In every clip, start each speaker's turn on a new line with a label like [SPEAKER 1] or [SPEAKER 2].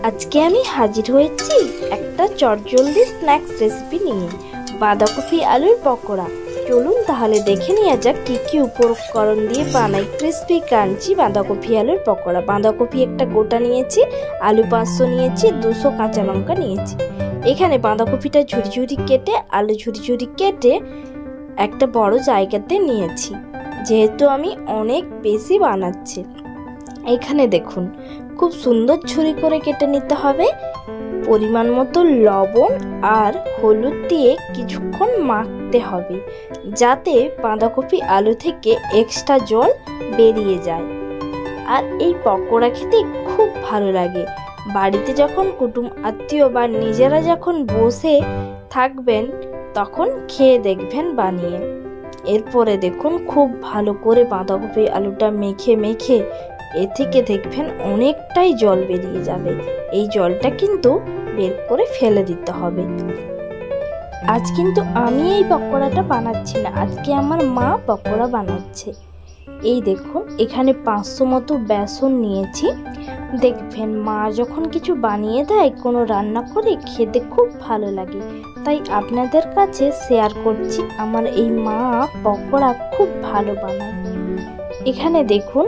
[SPEAKER 1] আজকে আমি হাজির হয়েছি একটা চটজলদি স্ন্যাক্স রেসিপি নিয়ে, বাঁধাকপি আলুর পকোড়া। চলুন তাহলে দেখে নেওয়া যাক কী কী উপকরণ দিয়ে বানাই ক্রিস্পি ক্রাঞ্চি বাঁধাকপি আলুর পকোড়া। বাঁধাকপি একটা গোটা নিয়েছি, আলু 500 নিয়েছি, 200 কাঁচা লঙ্কা নিয়েছি। এখানে বাঁধাকপিটা ঝুরি ঝুরি কেটে, আলু ঝুরি ঝুরি কেটে একটা বড় জায়গাতে নিয়েছি, যেহেতু আমি অনেক বেশি বানাচ্ছি। এখানে দেখুন, খুব সুন্দর ছুরি করে কেটে নিতে হবে। পরিমাণ মতো লবণ আর হলুদ দিয়ে কিছুক্ষণ মাখতে হবে, যাতে বাঁধাকপি আলু থেকে এক্সট্রা জল বেরিয়ে যায়। আর এই পকোড়া খেতে খুব ভালো লাগে। বাড়িতে যখন কুটুম আত্মীয় বা নিজেরা যখন বসে থাকবেন, তখন খেয়ে দেখবেন বানিয়ে। এরপরে দেখুন, খুব ভালো করে বাঁধাকপি আলুটা মেখে মেখে এ থেকে দেখবেন অনেকটাই জল বেরিয়ে যাবে। এই জলটা কিন্তু বের করে ফেলে দিতে হবে। আজ কিন্তু আমি এই পকোড়াটা বানাচ্ছি না, আজকে আমার মা পকোড়া বানাচ্ছে। এই দেখুন, এখানে 500 মতো বেসন নিয়েছি। দেখবেন মা যখন কিছু বানিয়ে দেয়, কোনো রান্না করে, খেতে খুব ভালো লাগে। তাই আপনাদের কাছে শেয়ার করছি, আমার এই মা পকোড়া খুব ভালো বানায়। এখানে দেখুন,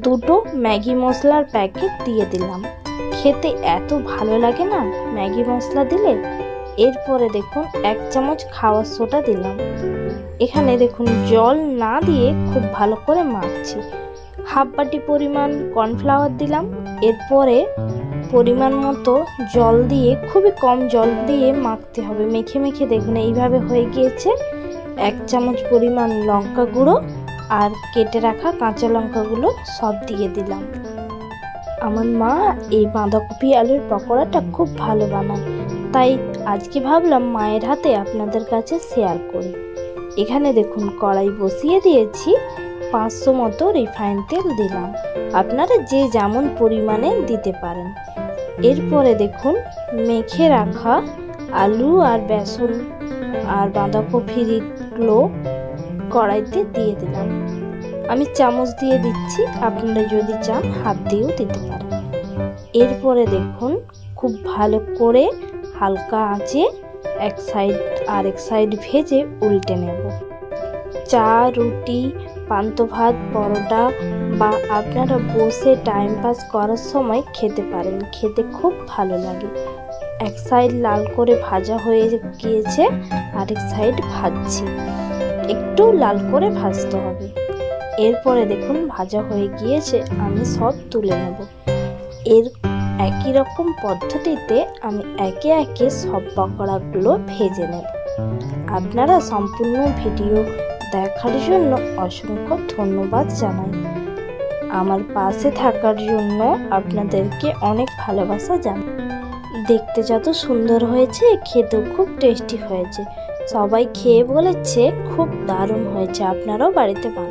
[SPEAKER 1] 2টো ম্যাগি মশলার প্যাকেট দিয়ে দিলাম। খেতে এত ভালো লাগে না ম্যাগি মশলা দিলে। এরপরে দেখুন, 1 চামচ খাওয়ার সোডা দিলাম। এখানে দেখুন, জল না দিয়ে খুব ভালো করে মাখছি। হাফ বাটি পরিমাণ কর্নফ্লাওয়ার দিলাম। এরপরে পরিমাণ মতো জল দিয়ে, খুবই কম জল দিয়ে মাখতে হবে। মেখে মেখে দেখুন এইভাবে হয়ে গিয়েছে। 1 চামচ পরিমাণ লঙ্কা গুঁড়ো আর কেটে রাখা কাঁচা লঙ্কাগুলো সব দিয়ে দিলাম। আমার মা এই বাঁধাকপি আলুর পকোড়াটা খুব ভালো বানায়, তাই আজকে ভাবলাম মায়ের হাতে আপনাদের কাছে শেয়ার করি। এখানে দেখুন, কড়াই বসিয়ে দিয়েছি। 500 মতো রিফাইন তেল দিলাম, আপনারা যে যেমন পরিমাণে দিতে পারেন। এরপরে দেখুন, মেখে রাখা আলু আর বেসন আর বাঁধাকপিগুলো কড়াইতে দিয়ে দিলাম। আমি চামচ দিয়ে দিচ্ছি, আপনারা যদি চান হাত দিয়েও দিতে পারেন। এরপরে দেখুন, খুব ভালো করে হালকা আঁচে এক সাইড আর এক সাইড ভেজে উল্টে নেব। চা, রুটি, পান্তা ভাত, পরোটা বা আপনারা বসে টাইম পাস করার সময় খেতে পারেন, খেতে খুব ভালো লাগে। এক সাইড লাল করে ভাজা হয়ে গিয়েছে, আরেক সাইড ভাজছি। একটু লাল করে ভাজতে হবে। এরপরে দেখুন, ভাজা হয়ে গিয়েছে, আমি সব তুলে নেব। এর একই রকম পদ্ধতিতে আমি একে একে সব পকোড়াগুলো ভেজে নেব। আপনারা সম্পূর্ণ ভিডিও দেখার জন্য অসংখ্য ধন্যবাদ জানাই। আমার পাশে থাকার জন্য আপনাদেরকে অনেক ভালোবাসা জানাই। দেখতে যত সুন্দর হয়েছে, খেতেও খুব টেস্টি হয়েছে। সবাই খেয়ে বলেছে খুব দারুণ হয়েছে। আপনারাও বাড়িতে বানান।